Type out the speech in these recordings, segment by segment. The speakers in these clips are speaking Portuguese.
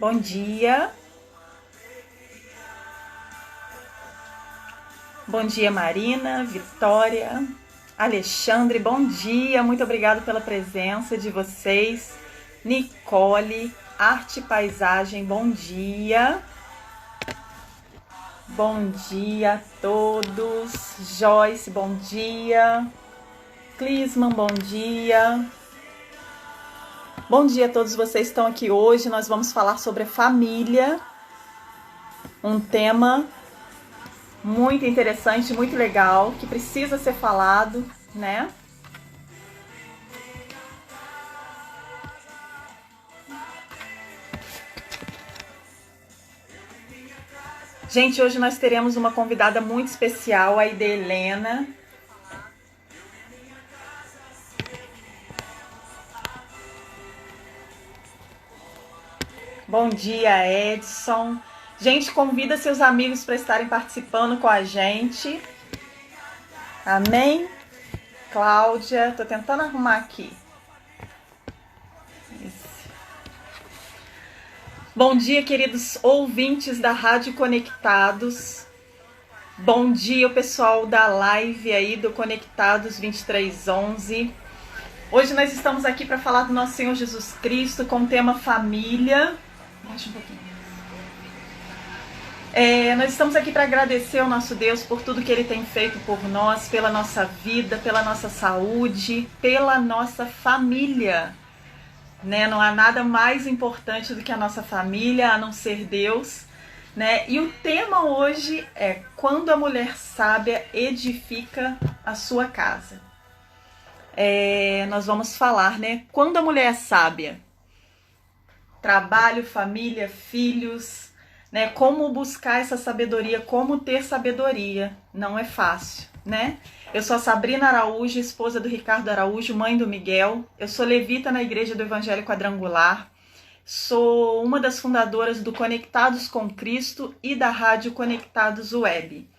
Bom dia. Bom dia, Marina, Vitória, Alexandre, bom dia. Muito obrigada pela presença de vocês. Nicole, Arte e Paisagem, bom dia. Bom dia a todos. Joyce, bom dia. Clisman, bom dia. Bom dia a todos vocês que estão aqui hoje. Nós vamos falar sobre a família. Um tema muito interessante, muito legal, que precisa ser falado, né? Gente, hoje nós teremos uma convidada muito especial, a Ida Helena. Bom dia, Edson. Gente, convida seus amigos para estarem participando com a gente. Amém? Cláudia, tô tentando arrumar aqui. Isso. Bom dia, queridos ouvintes da Rádio Conectados. Bom dia, o pessoal da live aí do Conectados 2311. Hoje nós estamos aqui para falar do nosso Senhor Jesus Cristo com o tema família. Baixa um pouquinho. Nós estamos aqui para agradecer ao nosso Deus por tudo que Ele tem feito por nós, pela nossa vida, pela nossa saúde, pela nossa família. Né? Não há nada mais importante do que a nossa família, a não ser Deus. Né? E o tema hoje é quando a mulher sábia edifica a sua casa. Nós vamos falar, né? Quando a mulher é sábia. Trabalho, família, filhos... Né, como buscar essa sabedoria, como ter sabedoria, não é fácil, né? Eu sou a Sabrina Araújo, esposa do Ricardo Araújo, mãe do Miguel. Eu sou levita na Igreja do Evangelho Quadrangular. Sou uma das fundadoras do Conectados com Cristo e da Rádio Conectados Web.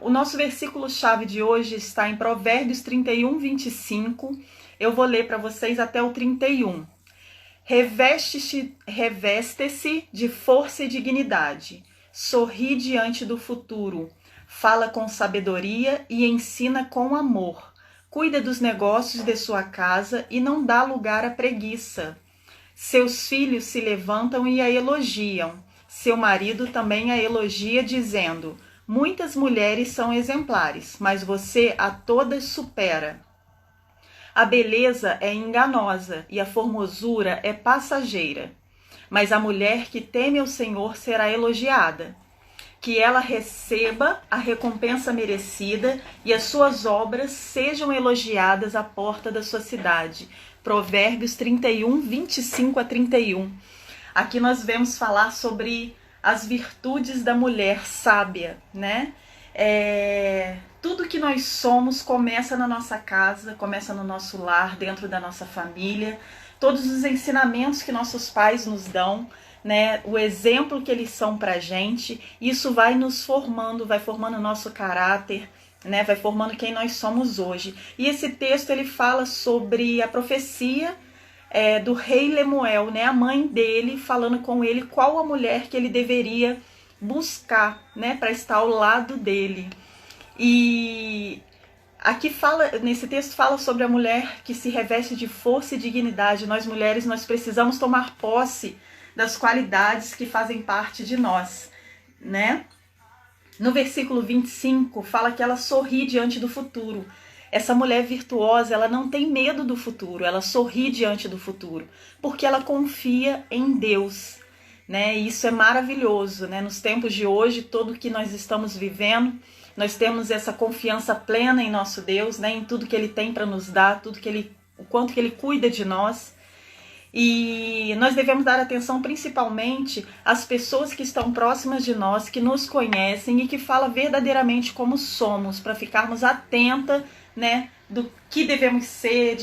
O nosso versículo-chave de hoje está em Provérbios 31, 25. Eu vou ler para vocês até o 31. Reveste-se de força e dignidade, sorri diante do futuro, fala com sabedoria e ensina com amor, cuida dos negócios de sua casa e não dá lugar à preguiça. Seus filhos se levantam e a elogiam, seu marido também a elogia dizendo, muitas mulheres são exemplares, mas você a todas supera. A beleza é enganosa e a formosura é passageira. Mas a mulher que teme ao Senhor será elogiada. Que ela receba a recompensa merecida e as suas obras sejam elogiadas à porta da sua cidade. Provérbios 31, 25 a 31. Aqui nós vemos falar sobre as virtudes da mulher sábia, né? Tudo que nós somos começa na nossa casa, começa no nosso lar, dentro da nossa família. Todos os ensinamentos que nossos pais nos dão, né, o exemplo que eles são pra gente, isso vai nos formando, vai formando o nosso caráter, né, vai formando quem nós somos hoje. E esse texto ele fala sobre a profecia do rei Lemuel, né, a mãe dele, falando com ele qual a mulher que ele deveria buscar, né, para estar ao lado dele. E aqui nesse texto fala sobre a mulher que se reveste de força e dignidade. Nós mulheres, nós precisamos tomar posse das qualidades que fazem parte de nós, né? No versículo 25 fala que ela sorri diante do futuro. Essa mulher virtuosa, ela não tem medo do futuro, ela sorri diante do futuro, porque ela confia em Deus, né? E isso é maravilhoso, né? Nos tempos de hoje, tudo que nós estamos vivendo, nós temos essa confiança plena em nosso Deus, né? Em tudo que Ele tem para nos dar, o quanto que Ele cuida de nós. E nós devemos dar atenção principalmente às pessoas que estão próximas de nós, que nos conhecem e que falam verdadeiramente como somos, para ficarmos atentas, né? Do que devemos ser,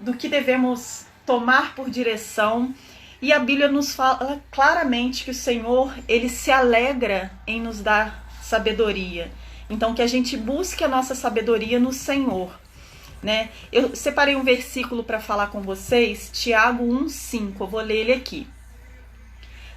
do que devemos tomar por direção. E a Bíblia nos fala claramente que o Senhor, Ele se alegra em nos dar sabedoria. Então, que a gente busque a nossa sabedoria no Senhor, né? Eu separei um versículo para falar com vocês, Tiago 1,5, eu vou ler ele aqui.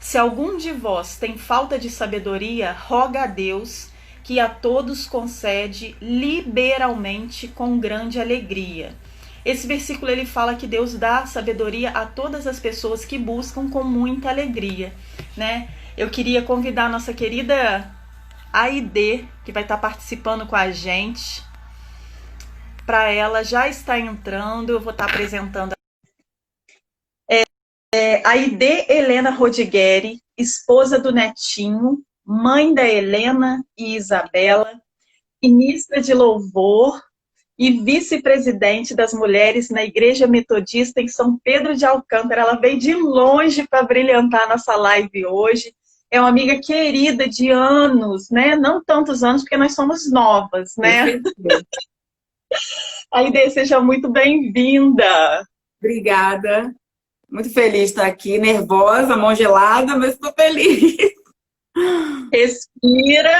Se algum de vós tem falta de sabedoria, roga a Deus, que a todos concede liberalmente com grande alegria. Esse versículo ele fala que Deus dá sabedoria a todas as pessoas que buscam com muita alegria, né? Eu queria convidar a nossa querida Aide, que vai estar participando com a gente, para ela já está entrando, eu vou estar apresentando. Aide Helena Rodigueri, esposa do Netinho, mãe da Helena e Isabela, ministra de louvor e vice-presidente das mulheres na Igreja Metodista em São Pedro de Alcântara. Ela veio de longe para brilhantar a nossa live hoje. É uma amiga querida de anos, né? Não tantos anos, porque nós somos novas, né? Aide, seja muito bem-vinda. Obrigada. Muito feliz de estar aqui, nervosa, mão gelada, mas estou feliz. Respira.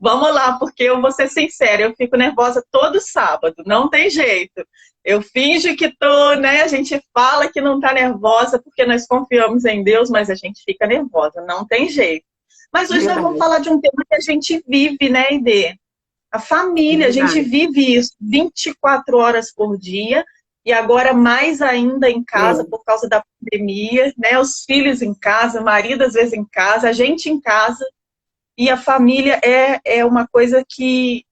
Vamos lá, porque eu vou ser sincera, eu fico nervosa todo sábado, não tem jeito. Eu finjo que tô, né? A gente fala que não tá nervosa porque nós confiamos em Deus, mas a gente fica nervosa, não tem jeito. Mas hoje nós vamos falar de um tema que a gente vive, né, Aide? A família, a gente vive isso 24 horas por dia, e agora mais ainda em casa por causa da pandemia, né? Os filhos em casa, o marido às vezes em casa, a gente em casa. E a família é uma coisa que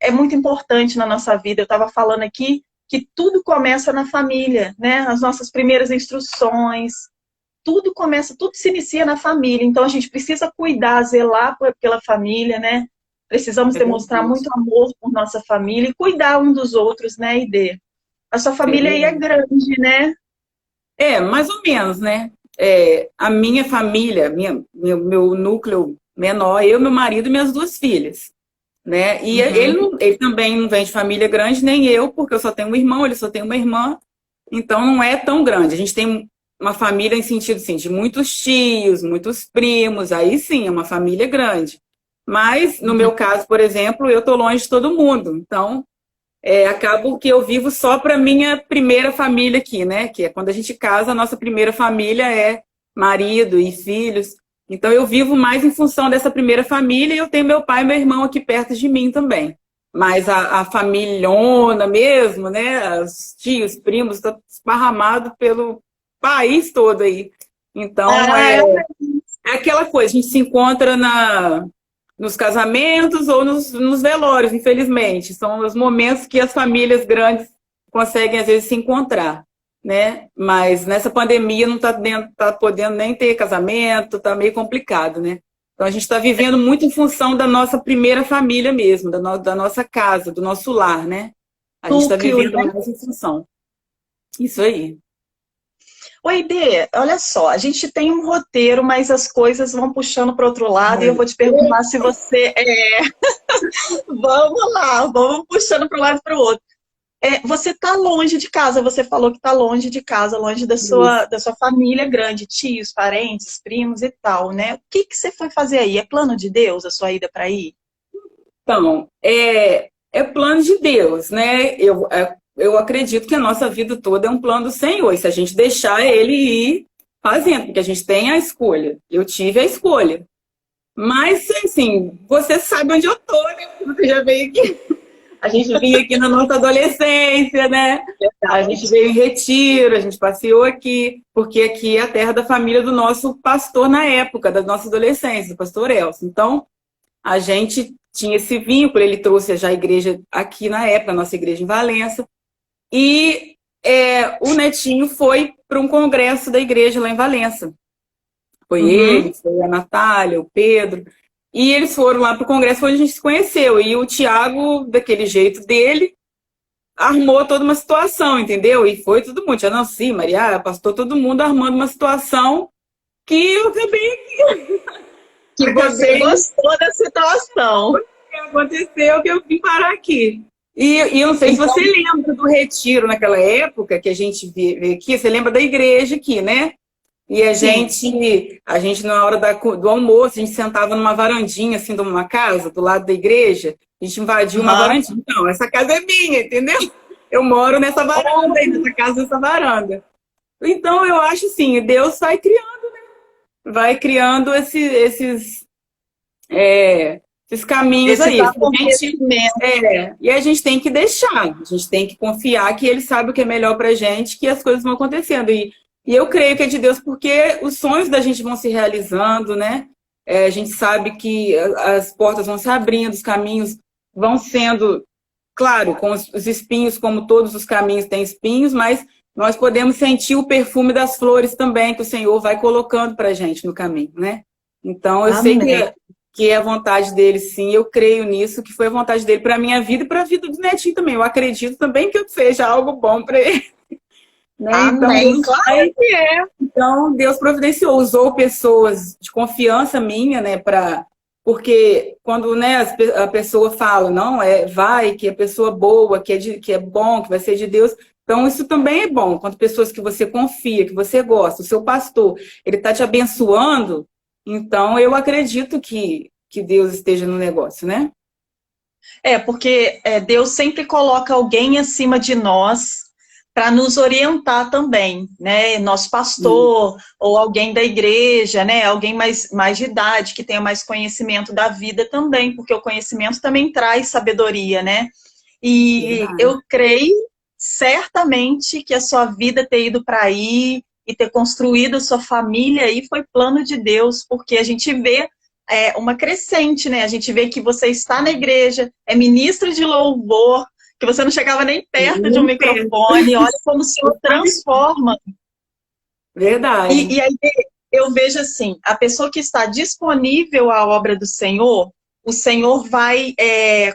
é muito importante na nossa vida. Eu estava falando aqui que tudo começa na família, né? As nossas primeiras instruções, tudo começa, tudo se inicia na família. Então a gente precisa cuidar, zelar pela família, né? Precisamos demonstrar muito amor por nossa família e cuidar um dos outros, né, Aide? A sua família aí é grande, né? Mais ou menos, né? A minha família, meu núcleo menor, eu, meu marido e minhas 2 filhas, né? E ele também não vem de família grande, nem eu, porque eu só tenho um irmão, ele só tem uma irmã, então não é tão grande. A gente tem uma família em sentido assim, de muitos tios, muitos primos, aí sim, é uma família grande. Mas, no meu caso, por exemplo, eu tô longe de todo mundo, então acabo que eu vivo só para minha primeira família aqui, né? Que é quando a gente casa, a nossa primeira família é marido e filhos. Então eu vivo mais em função dessa primeira família e eu tenho meu pai e meu irmão aqui perto de mim também. Mas a familhona mesmo, né? Os tios, primos, está esparramado pelo país todo aí. Então é aquela coisa, a gente se encontra nos casamentos ou nos velórios, infelizmente. São os momentos que as famílias grandes conseguem, às vezes, se encontrar, né? Mas nessa pandemia não tá podendo nem ter casamento, tá meio complicado, né? Então a gente está vivendo muito em função da nossa primeira família mesmo, da nossa casa, do nosso lar, né? A gente está vivendo mais em função. Isso aí. Oi, Dê, olha só, a gente tem um roteiro, mas as coisas vão puxando para outro lado e eu vou te perguntar se você Vamos lá, vamos puxando para um lado e para o outro. Você está longe de casa, você falou que está longe de casa, longe da sua família grande, tios, parentes, primos e tal, né? O que você foi fazer aí? É plano de Deus a sua ida para aí? Então, é plano de Deus, né? Eu acredito que a nossa vida toda é um plano do Senhor. E se a gente deixar Ele ir fazendo, porque a gente tem a escolha. Eu tive a escolha. Mas, assim, você sabe onde eu tô, né? Você já veio aqui. A gente vinha aqui na nossa adolescência, né? A gente veio em retiro, a gente passeou aqui, porque aqui é a terra da família do nosso pastor na época, da nossa adolescência, do pastor Elcio. Então, a gente tinha esse vínculo, ele trouxe já a igreja aqui na época, a nossa igreja em Valença. E o Netinho foi para um congresso da igreja lá em Valença. Foi ele, foi a Natália, o Pedro. E eles foram lá para o congresso onde a gente se conheceu. E o Tiago, daquele jeito dele, armou toda uma situação, entendeu? E foi todo mundo. Já não, sim, Maria, pastor, todo mundo armando uma situação que eu acabei... Que você gostou da situação. Aconteceu que eu vim parar aqui. E eu não sei se você lembra do retiro naquela época que a gente veio aqui. Você lembra da igreja aqui, né? E a gente na hora do almoço, a gente sentava numa varandinha, assim, de uma casa, do lado da igreja. A gente invadiu uma varandinha. Não, essa casa é minha, entendeu? Eu moro nessa varanda aí, nessa casa, nessa varanda. Então, eu acho assim, Deus vai criando, né? vai criando esses caminhos Esses aí. acontecimentos. E a gente tem que deixar, a gente tem que confiar que ele sabe o que é melhor pra gente, que as coisas vão acontecendo. E eu creio que é de Deus, porque os sonhos da gente vão se realizando, né? A gente sabe que as portas vão se abrindo, os caminhos vão sendo, claro, com os espinhos, como todos os caminhos têm espinhos, mas nós podemos sentir o perfume das flores também, que o Senhor vai colocando pra gente no caminho, né? Então, eu sei Amém. que é a vontade dele, sim, eu creio nisso, que foi a vontade dele para a minha vida e para a vida do netinho também. Eu acredito também que eu seja algo bom para ele. Né? Então, Amém, claro que é. então, Deus providenciou, usou pessoas de confiança minha, né, porque quando, né, a pessoa fala, não, vai, que é pessoa boa, que é bom, que vai ser de Deus. Então, isso também é bom. Quando pessoas que você confia, que você gosta, o seu pastor, ele está te abençoando, então eu acredito que Deus esteja no negócio, né? Porque Deus sempre coloca alguém acima de nós para nos orientar também, né? Nosso pastor ou alguém da igreja, né? Alguém mais de idade, que tenha mais conhecimento da vida também, porque o conhecimento também traz sabedoria, né? E Verdade. eu creio certamente que a sua vida ter ido para aí e ter construído a sua família aí foi plano de Deus, porque a gente vê uma crescente, né? A gente vê que você está na igreja, é ministro de louvor, que você não chegava nem perto de um Nem perto. microfone, olha como o Senhor transforma. Verdade. E aí eu vejo assim, a pessoa que está disponível à obra do Senhor, o Senhor vai,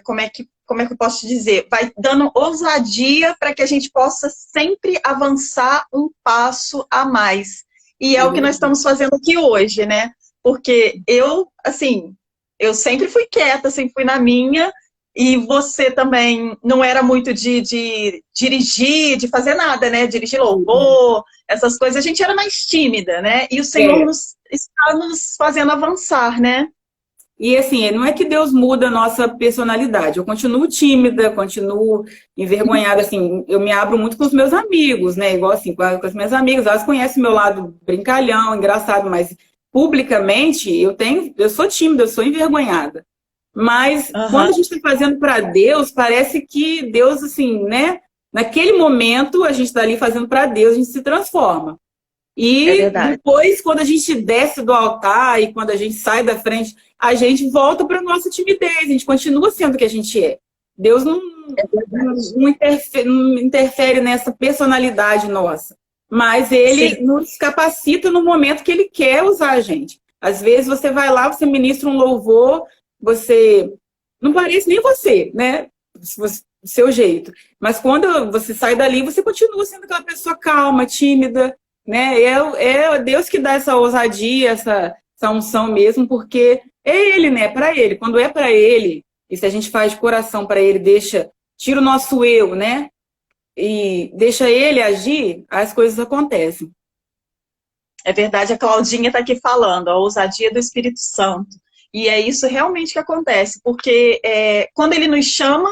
como é que eu posso te dizer? Vai dando ousadia para que a gente possa sempre avançar um passo a mais. E é o que nós estamos fazendo aqui hoje, né? Porque eu sempre fui quieta, sempre fui na minha, e você também não era muito de dirigir, de fazer nada, né? Dirigir louvor, essas coisas. A gente era mais tímida, né? E o Senhor está nos fazendo avançar, né? E assim, não é que Deus muda a nossa personalidade. Eu continuo tímida, continuo envergonhada, assim, eu me abro muito com os meus amigos, né? Igual assim, com as minhas amigas, elas conhecem meu lado brincalhão, engraçado, mas publicamente eu sou tímida, eu sou envergonhada. Mas quando a gente está fazendo para Deus, parece que Deus, assim, né? Naquele momento, a gente está ali fazendo para Deus, a gente se transforma. E depois, quando a gente desce do altar e quando a gente sai da frente, a gente volta para a nossa timidez, a gente continua sendo o que a gente é. Deus não interfere nessa personalidade nossa, mas Ele nos capacita no momento que Ele quer usar a gente. Às vezes você vai lá, você ministra um louvor, você não parece nem você, né? O seu jeito. Mas quando você sai dali, você continua sendo aquela pessoa calma, tímida, né? É Deus que dá essa ousadia, essa unção mesmo, porque é Ele, né? Para Ele. Quando é para Ele, e se a gente faz de coração para Ele, tira o nosso eu, né? E deixa Ele agir, as coisas acontecem. É verdade, a Claudinha está aqui falando, a ousadia do Espírito Santo. E é isso realmente que acontece, porque quando Ele nos chama,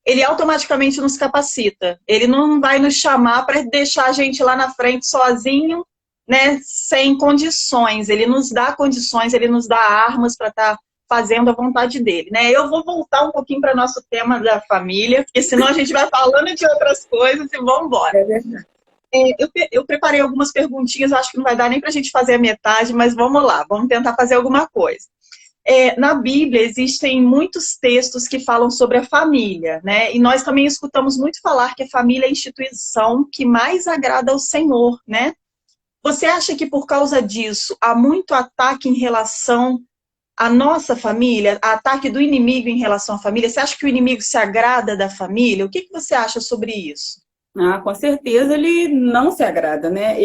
Ele automaticamente nos capacita. Ele não vai nos chamar para deixar a gente lá na frente sozinho, né, sem condições. Ele nos dá condições, Ele nos dá armas para estar fazendo a vontade dele, né? Eu vou voltar um pouquinho para o nosso tema da família, porque senão a gente vai falando de outras coisas e vamos embora. É verdade. Eu preparei algumas perguntinhas, acho que não vai dar nem para a gente fazer a metade, mas vamos lá, vamos tentar fazer alguma coisa. Na Bíblia existem muitos textos que falam sobre a família, né? E nós também escutamos muito falar que a família é a instituição que mais agrada ao Senhor, né? Você acha que por causa disso há muito ataque em relação à nossa família, ataque do inimigo em relação à família? Você acha que o inimigo se agrada da família? O que você acha sobre isso? Com certeza ele não se agrada, né?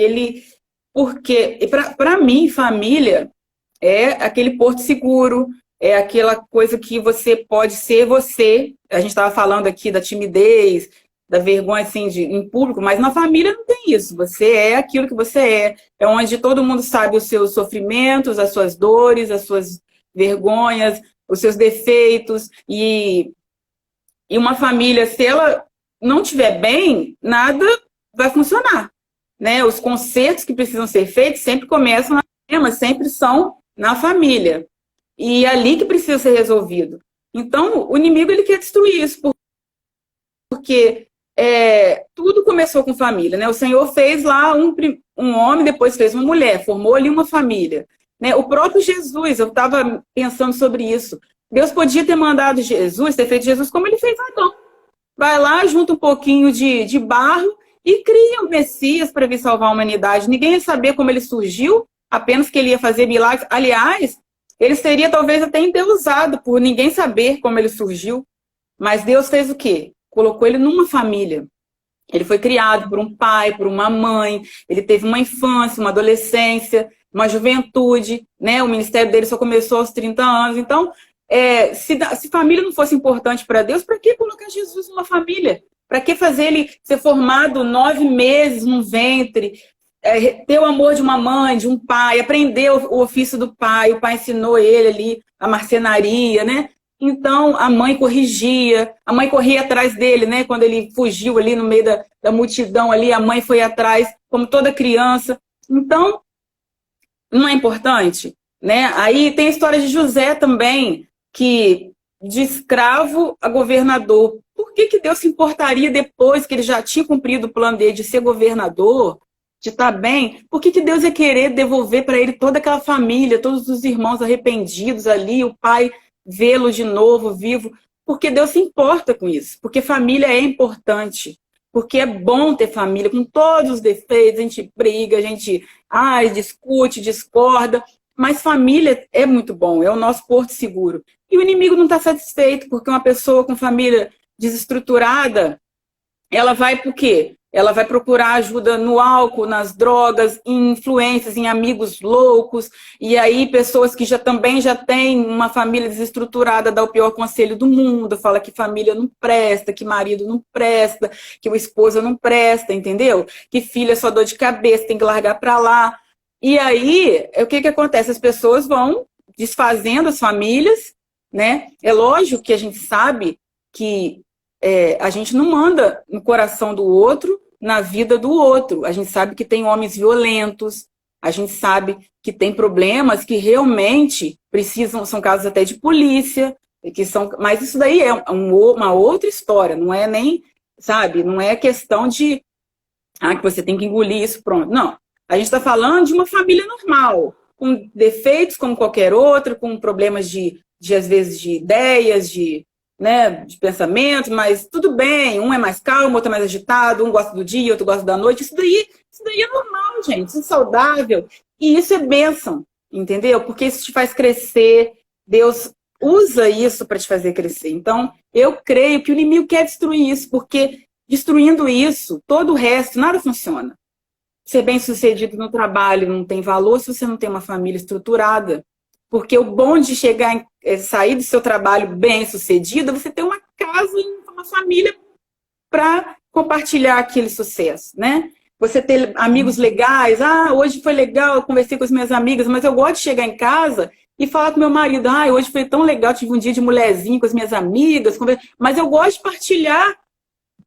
Porque para mim, família é aquele porto seguro, é aquela coisa que você pode ser você. A gente estava falando aqui da timidez, da vergonha assim, em público, mas na família não tem isso. Você é aquilo que você é. É onde todo mundo sabe os seus sofrimentos, as suas dores, as suas vergonhas, os seus defeitos. E uma família, se ela não estiver bem, nada vai funcionar, né? Os consertos que precisam ser feitos sempre começam problemas sempre são na família. E é ali que precisa ser resolvido. Então, o inimigo ele quer destruir isso, porque tudo começou com família, né? O Senhor fez lá um homem, depois fez uma mulher, formou ali uma família. Né? O próprio Jesus, eu estava pensando sobre isso. Deus podia ter mandado Jesus, ter feito Jesus como ele fez Adão. Vai lá, junta um pouquinho de barro e cria o Messias para vir salvar a humanidade. Ninguém ia saber como ele surgiu, apenas que ele ia fazer milagres. Aliás, ele seria talvez até endeusado por ninguém saber como ele surgiu. Mas Deus fez o quê? Colocou ele numa família. Ele foi criado por um pai, por uma mãe, ele teve uma infância, uma adolescência, uma juventude, né? O ministério dele só começou aos 30 anos. Então, se família não fosse importante para Deus, para que colocar Jesus numa família? Para que fazer ele ser formado 9 meses num ventre, ter o amor de uma mãe, de um pai, aprender o ofício do pai, o pai ensinou ele ali a marcenaria, né? Então, a mãe corrigia, a mãe corria atrás dele, né? Quando ele fugiu ali no meio da multidão ali, a mãe foi atrás, como toda criança. Então, não é importante, né? Aí tem a história de José também, que de escravo a governador. Por que Deus se importaria depois que ele já tinha cumprido o plano dele de ser governador, de estar bem? Por que Deus ia querer devolver para ele toda aquela família, todos os irmãos arrependidos ali, o pai vê-lo de novo, vivo? Porque Deus se importa com isso, porque família é importante, porque é bom ter família, com todos os defeitos, a gente briga, a gente discute, discorda, mas família é muito bom, é o nosso porto seguro. E o inimigo não está satisfeito, porque uma pessoa com família desestruturada, ela vai por quê? Ela vai procurar ajuda no álcool, nas drogas, em influências, em amigos loucos, e aí pessoas que também já têm uma família desestruturada dá o pior conselho do mundo, fala que família não presta, que marido não presta, que o esposo não presta, entendeu? Que filho é só dor de cabeça, tem que largar para lá. E aí, o que acontece? As pessoas vão desfazendo as famílias, né? É lógico que a gente sabe que a gente não manda no coração do outro, na vida do outro. A gente sabe que tem homens violentos, a gente sabe que tem problemas que realmente precisam, são casos até de polícia, mas isso daí é uma outra história, não é nem, sabe, não é questão de que você tem que engolir isso, pronto. Não, a gente está falando de uma família normal, com defeitos como qualquer outra, com problemas às vezes, de ideias, de pensamento, mas tudo bem, um é mais calmo, outro é mais agitado, um gosta do dia, outro gosta da noite, isso daí é normal, gente, isso é saudável, e isso é bênção, entendeu? Porque isso te faz crescer, Deus usa isso para te fazer crescer. Então, eu creio que o inimigo quer destruir isso, porque destruindo isso, todo o resto, nada funciona. Ser bem-sucedido no trabalho não tem valor se você não tem uma família estruturada. Porque o bom de sair do seu trabalho bem-sucedido é você ter uma casa, uma família para compartilhar aquele sucesso, né? Você ter amigos legais, hoje foi legal, eu conversei com as minhas amigas, mas eu gosto de chegar em casa e falar com meu marido, hoje foi tão legal, tive um dia de mulherzinho com as minhas amigas, mas eu gosto de partilhar,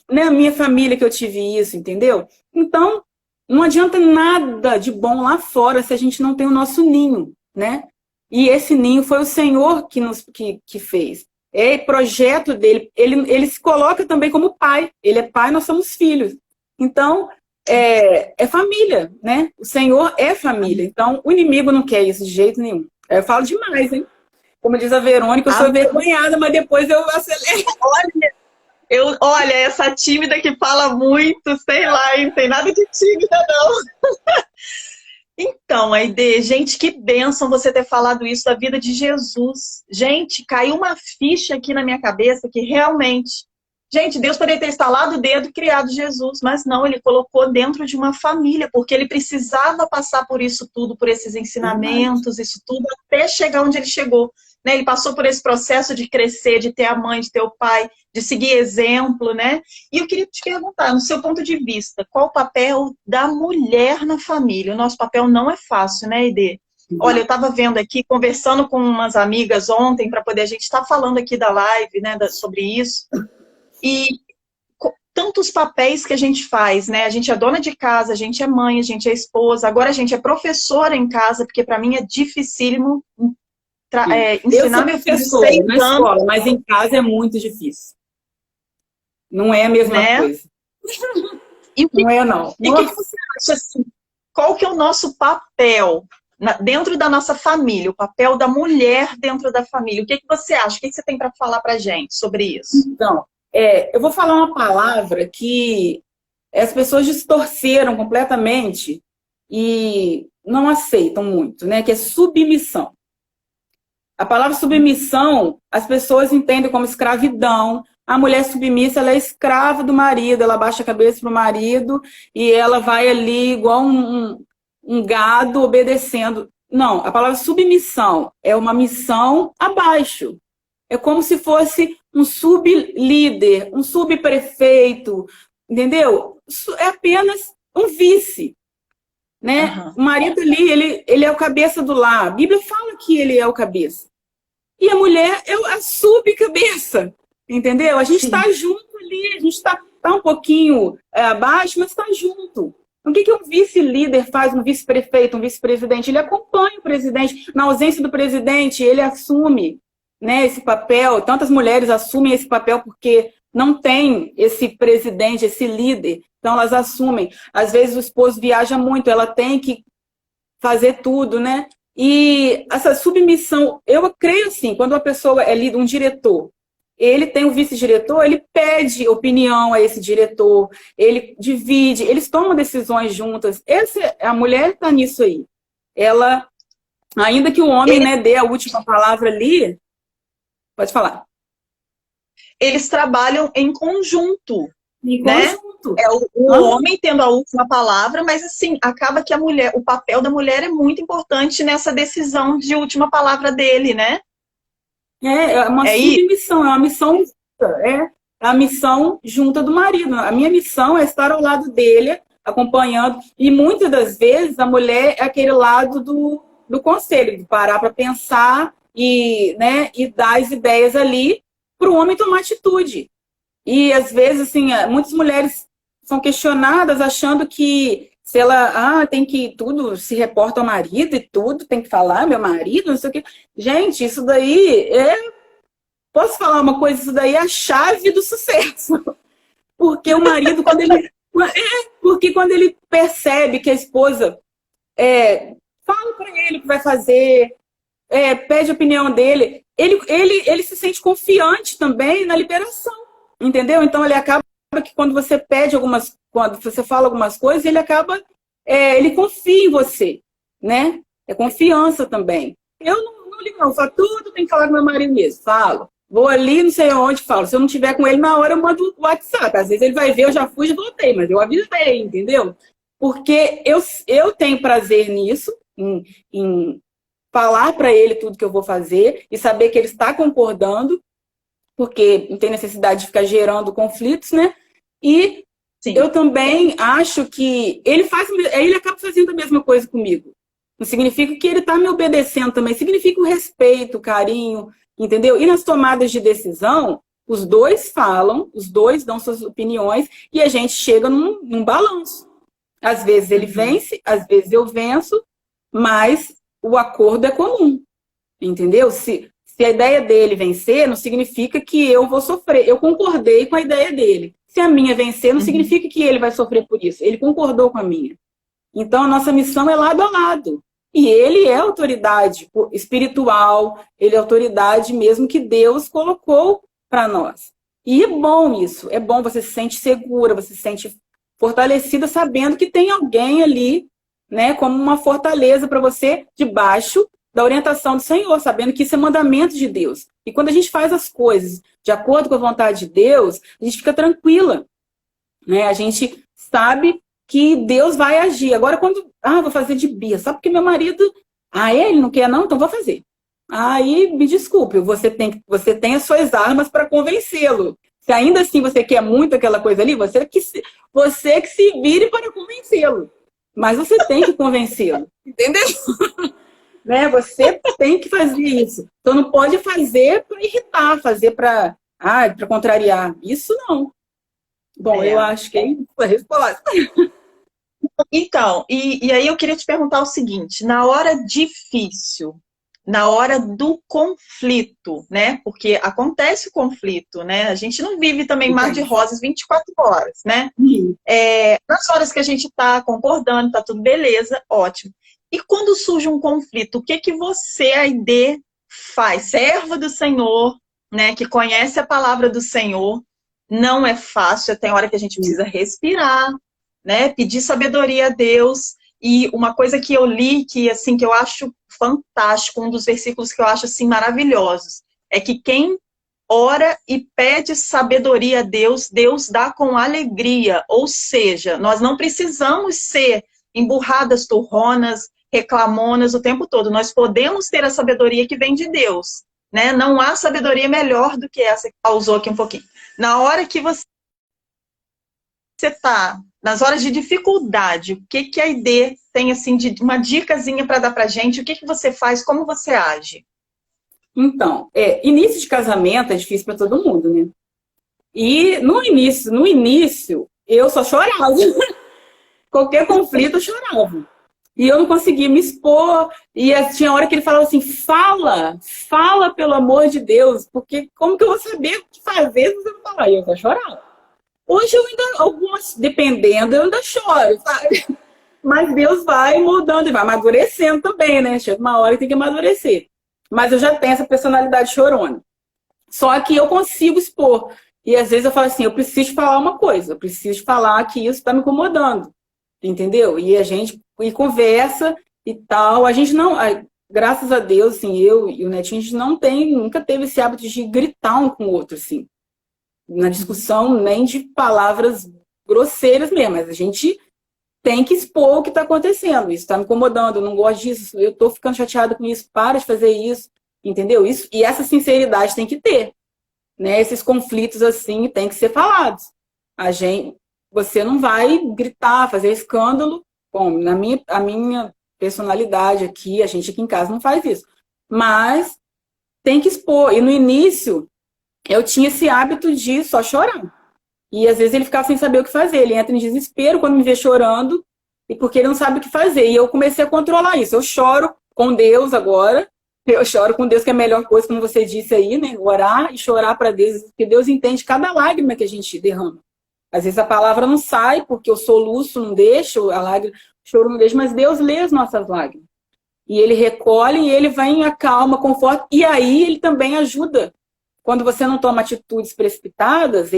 né, a minha família que eu tive isso, entendeu? Então, não adianta nada de bom lá fora se a gente não tem o nosso ninho, né? E esse ninho foi o Senhor que fez. É projeto dele. Ele se coloca também como pai. Ele é pai, nós somos filhos. Então, é família, né? O Senhor é família. Então, o inimigo não quer isso de jeito nenhum. Eu falo demais, hein? Como diz a Verônica, eu sou envergonhada, mas depois eu acelero. Olha, essa tímida que fala muito, sei lá, hein? Não tem nada de tímida, não. Então, Aide, gente, que bênção você ter falado isso da vida de Jesus. Gente, caiu uma ficha aqui na minha cabeça que realmente... Gente, Deus poderia ter instalado o dedo e criado Jesus, mas não, ele colocou dentro de uma família, porque ele precisava passar por isso tudo, por esses ensinamentos, isso tudo, até chegar onde ele chegou. Né? Ele passou por esse processo de crescer, de ter a mãe, de ter o pai, de seguir exemplo, né? E eu queria te perguntar, no seu ponto de vista, qual o papel da mulher na família? O nosso papel não é fácil, né, Aide? Olha, eu estava vendo aqui, conversando com umas amigas ontem, para poder a gente estar falando aqui da live, né, sobre isso. E tantos papéis que a gente faz, né? A gente é dona de casa, a gente é mãe, a gente é esposa, agora a gente é professora em casa, porque para mim é dificílimo Eu sou ensinar meu filho de professora 6 na anos, escola, mas em casa é muito difícil. Não é a mesma né? coisa. E o que, Não é, não. e o que Nossa. você acha assim? Qual que é o nosso papel dentro da nossa família, o papel da mulher dentro da família? O que você acha? O que você tem para falar para gente sobre isso? Então, eu vou falar uma palavra que as pessoas distorceram completamente e não aceitam muito, né? Que é submissão. A palavra submissão, as pessoas entendem como escravidão. A mulher submissa, ela é escrava do marido, ela baixa a cabeça para o marido e ela vai ali igual um gado obedecendo. Não, a palavra submissão é uma missão abaixo. É como se fosse um sublíder, um subprefeito, entendeu? Isso é apenas um vice, né? Uhum. O marido ali, ele é o cabeça do lar. A Bíblia fala que ele é o cabeça. E a mulher é a subcabeça, entendeu? A gente está junto ali, a gente está um pouquinho abaixo, mas está junto. O que um vice-líder faz, um vice-prefeito, um vice-presidente? Ele acompanha o presidente. Na ausência do presidente, ele assume, né, esse papel. Tantas mulheres assumem esse papel porque não tem esse presidente, esse líder. Então, elas assumem. Às vezes, o esposo viaja muito, ela tem que fazer tudo, né? E essa submissão, eu creio assim, quando uma pessoa é líder, um diretor, ele tem um vice-diretor, ele pede opinião a esse diretor, ele divide, eles tomam decisões juntas. A mulher está nisso aí. Ela, ainda que o homem, né, dê a última palavra ali, pode falar. Eles trabalham em conjunto. Em né? conjunto. É o homem tendo a última palavra, mas assim, acaba que o papel da mulher é muito importante nessa decisão de última palavra dele, né? É uma submissão, é uma missão junta, é a missão junta do marido. A minha missão é estar ao lado dele, acompanhando, e muitas das vezes a mulher é aquele lado do conselho, de parar para pensar e dar as ideias ali para o homem tomar atitude. E, às vezes, assim, muitas mulheres são questionadas achando que se ela tem que tudo se reporta ao marido e tudo, tem que falar, meu marido, não sei o quê. Gente, isso daí posso falar uma coisa? Isso daí é a chave do sucesso. Porque o marido, quando ele percebe que a esposa fala para ele o que vai fazer, pede a opinião dele, ele se sente confiante também na liberação. Entendeu? Então ele acaba que quando você quando você fala algumas coisas, ele acaba, ele confia em você, né? É confiança também. Eu não ligo não, falo tudo, tem que falar com meu marido mesmo, falo. Vou ali, não sei onde, falo. Se eu não tiver com ele na hora, eu mando o WhatsApp. Às vezes ele vai ver, eu já fui e voltei, mas eu avisei, entendeu? Porque eu tenho prazer nisso, em falar para ele tudo que eu vou fazer e saber que ele está concordando, porque não tem necessidade de ficar gerando conflitos, né? E Sim. Eu também acho que ele acaba fazendo a mesma coisa comigo. Não significa que ele está me obedecendo também, significa o respeito, o carinho, entendeu? E nas tomadas de decisão, os dois falam, os dois dão suas opiniões e a gente chega num balanço. Às vezes ele vence, às vezes eu venço, mas o acordo é comum, entendeu? Se a ideia dele vencer, não significa que eu vou sofrer. Eu concordei com a ideia dele. Se a minha vencer, não significa que ele vai sofrer por isso. Ele concordou com a minha. Então, a nossa missão é lado a lado. E ele é autoridade espiritual, ele é autoridade mesmo que Deus colocou para nós. E é bom isso. É bom, você se sente segura, você se sente fortalecida sabendo que tem alguém ali, né, como uma fortaleza para você debaixo da orientação do Senhor, sabendo que isso é mandamento de Deus. E quando a gente faz as coisas de acordo com a vontade de Deus, a gente fica tranquila, né? A gente sabe que Deus vai agir. Agora, quando, vou fazer de birra, só porque meu marido, ele não quer não, então vou fazer. Aí, me desculpe, você tem as suas armas para convencê-lo. Se ainda assim você quer muito aquela coisa ali, você que se vire para convencê-lo. Mas você tem que convencê-lo, entendeu? Né? Você tem que fazer isso. Então não pode fazer para irritar, fazer para contrariar. Isso não. Bom, eu É. acho que é isso a resposta. Então, e aí eu queria te perguntar o seguinte, na hora difícil, na hora do conflito, né? Porque acontece o conflito, né? A gente não vive também mar de rosas 24 horas, né? Sim. Nas horas que a gente está concordando, tá tudo beleza, ótimo. E quando surge um conflito, o que que você, Aide, faz? Serva do Senhor, né? Que conhece a palavra do Senhor, não é fácil, tem hora que a gente precisa respirar, né? Pedir sabedoria a Deus. E uma coisa que eu li, que assim, que eu acho fantástico, um dos versículos que eu acho assim maravilhosos, é que quem ora e pede sabedoria a Deus, Deus dá com alegria. Ou seja, nós não precisamos ser emburradas, turronas, reclamonas o tempo todo. Nós podemos ter a sabedoria que vem de Deus, né? Não há sabedoria melhor do que essa que pausou aqui um pouquinho. Na hora que você está, nas horas de dificuldade, o que que a ID tem assim de uma dicasinha para dar para gente? O que que você faz? Como você age? Então, início de casamento é difícil para todo mundo, né? E no início, eu só chorava. Qualquer conflito eu chorava. E eu não conseguia me expor. E tinha hora que ele falava assim, fala pelo amor de Deus, porque como que eu vou saber o que fazer se você não falar? E eu só chorava. Hoje eu ainda, algumas, dependendo, eu ainda choro, sabe? Mas Deus vai mudando e vai amadurecendo também, né? Chega uma hora que tem que amadurecer. Mas eu já tenho essa personalidade chorona. Só que eu consigo expor. E às vezes eu falo assim, eu preciso falar uma coisa, eu preciso falar que isso está me incomodando. Entendeu? E a gente conversa e tal. A gente não, graças a Deus, assim, eu e o Netinho, a gente não tem, nunca teve esse hábito de gritar um com o outro, assim. Na discussão, nem de palavras grosseiras mesmo, mas a gente tem que expor o que está acontecendo. Isso está me incomodando, eu não gosto disso, eu estou ficando chateada com isso, para de fazer isso, entendeu? Isso, e essa sinceridade tem que ter, né? Esses conflitos assim tem que ser falados. Você não vai gritar, fazer escândalo. Bom, a minha personalidade aqui, a gente aqui em casa não faz isso. Mas tem que expor. E no início, eu tinha esse hábito de só chorar. E às vezes ele ficava sem saber o que fazer. Ele entra em desespero quando me vê chorando, e porque ele não sabe o que fazer. E eu comecei a controlar isso. Eu choro com Deus agora. Eu choro com Deus, que é a melhor coisa, como você disse aí, né? Orar e chorar para Deus, porque Deus entende cada lágrima que a gente derrama. Às vezes a palavra não sai, porque o soluço não deixa, a lágrima, o choro não deixa, mas Deus lê as nossas lágrimas. E Ele recolhe, e Ele vem, acalma, conforta, e aí Ele também ajuda. Quando você não toma atitudes precipitadas,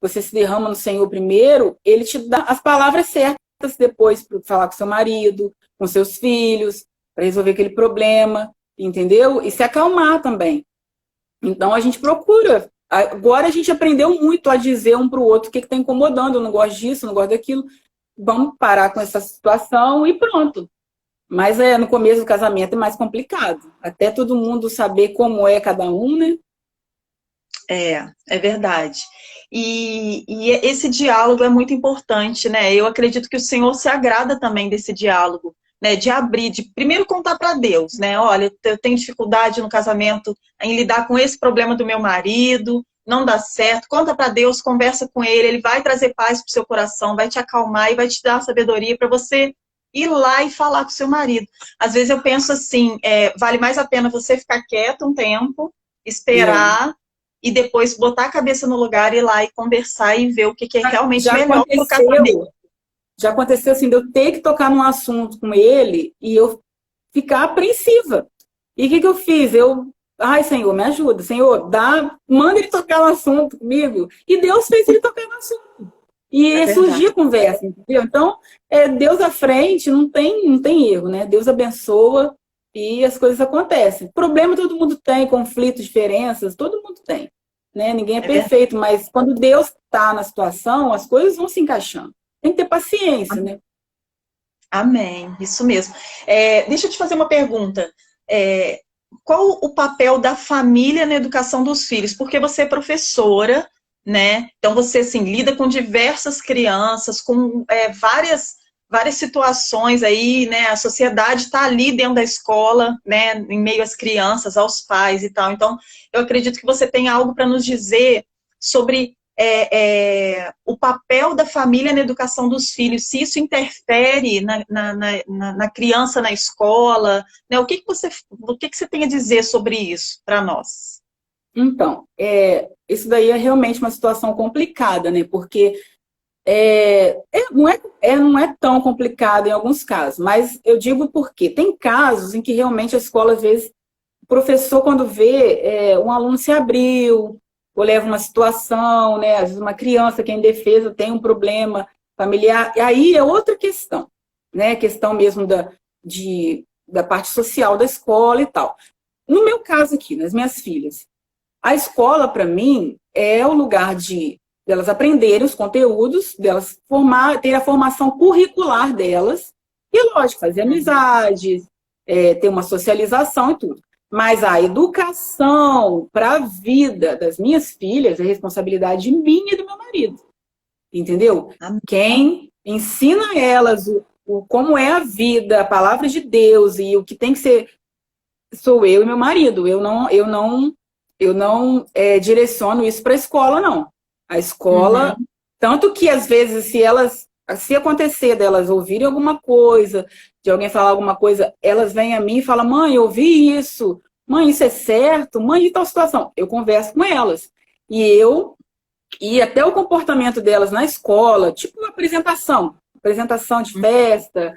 você se derrama no Senhor primeiro, Ele te dá as palavras certas depois para falar com seu marido, com seus filhos, para resolver aquele problema, entendeu? E se acalmar também. Então a gente procura. Agora a gente aprendeu muito a dizer um para o outro o que está incomodando, eu não gosto disso, eu não gosto daquilo. Vamos parar com essa situação e pronto. Mas no começo do casamento é mais complicado. Até todo mundo saber como é cada um, né? É verdade. E esse diálogo é muito importante, né? Eu acredito que o Senhor se agrada também desse diálogo, né? De abrir, de primeiro contar para Deus, né? Olha, eu tenho dificuldade no casamento em lidar com esse problema do meu marido, não dá certo. Conta para Deus, conversa com ele vai trazer paz para o seu coração, vai te acalmar e vai te dar sabedoria para você ir lá e falar com o seu marido. Às vezes eu penso assim, vale mais a pena você ficar quieto um tempo, esperar e depois botar a cabeça no lugar, ir lá e conversar e ver o que é realmente melhor para o casamento. Já aconteceu assim, de eu ter que tocar num assunto com ele e eu ficar apreensiva. E o que eu fiz? Ai, Senhor, me ajuda. Senhor, manda ele tocar no assunto comigo. E Deus fez ele tocar no assunto. E surgiu a conversa, entendeu? Então, Deus à frente, não tem erro, né? Deus abençoa e as coisas acontecem. Problema todo mundo tem, conflitos, diferenças, todo mundo tem. Né? Ninguém é perfeito, mas quando Deus está na situação, as coisas vão se encaixando. Tem que ter paciência, né? Amém, isso mesmo. Deixa eu te fazer uma pergunta. Qual o papel da família na educação dos filhos? Porque você é professora, né? Então você assim, lida com diversas crianças, com várias situações aí, né? A sociedade está ali dentro da escola, né? Em meio às crianças, aos pais e tal. Então, eu acredito que você tem algo para nos dizer sobre o papel da família na educação dos filhos, se isso interfere na criança na escola, né? O que você tem a dizer sobre isso para nós? Então, isso daí é realmente uma situação complicada, né? Porque não é tão complicado em alguns casos, mas eu digo porque tem casos em que realmente a escola, às vezes, o professor, quando vê um aluno se abriu, ou leva uma situação, né? Às vezes uma criança que é indefesa tem um problema familiar, e aí é outra questão, né? Questão mesmo da parte social da escola e tal. No meu caso aqui, nas minhas filhas, a escola, para mim, é o lugar delas aprenderem os conteúdos, delas ter a formação curricular delas, e, lógico, fazer amizades, ter uma socialização e tudo. Mas a educação para a vida das minhas filhas é responsabilidade minha e do meu marido. Entendeu? Quem ensina a elas como é a vida, a palavra de Deus e o que tem que ser, sou eu e meu marido. Eu não direciono isso para a escola, não. A escola, tanto que às vezes se acontecer delas ouvirem alguma coisa, de alguém falar alguma coisa, elas vêm a mim e falam: mãe, eu ouvi isso, mãe, isso é certo, mãe, de tal situação. Eu converso com elas. E até o comportamento delas na escola, tipo uma apresentação de festa,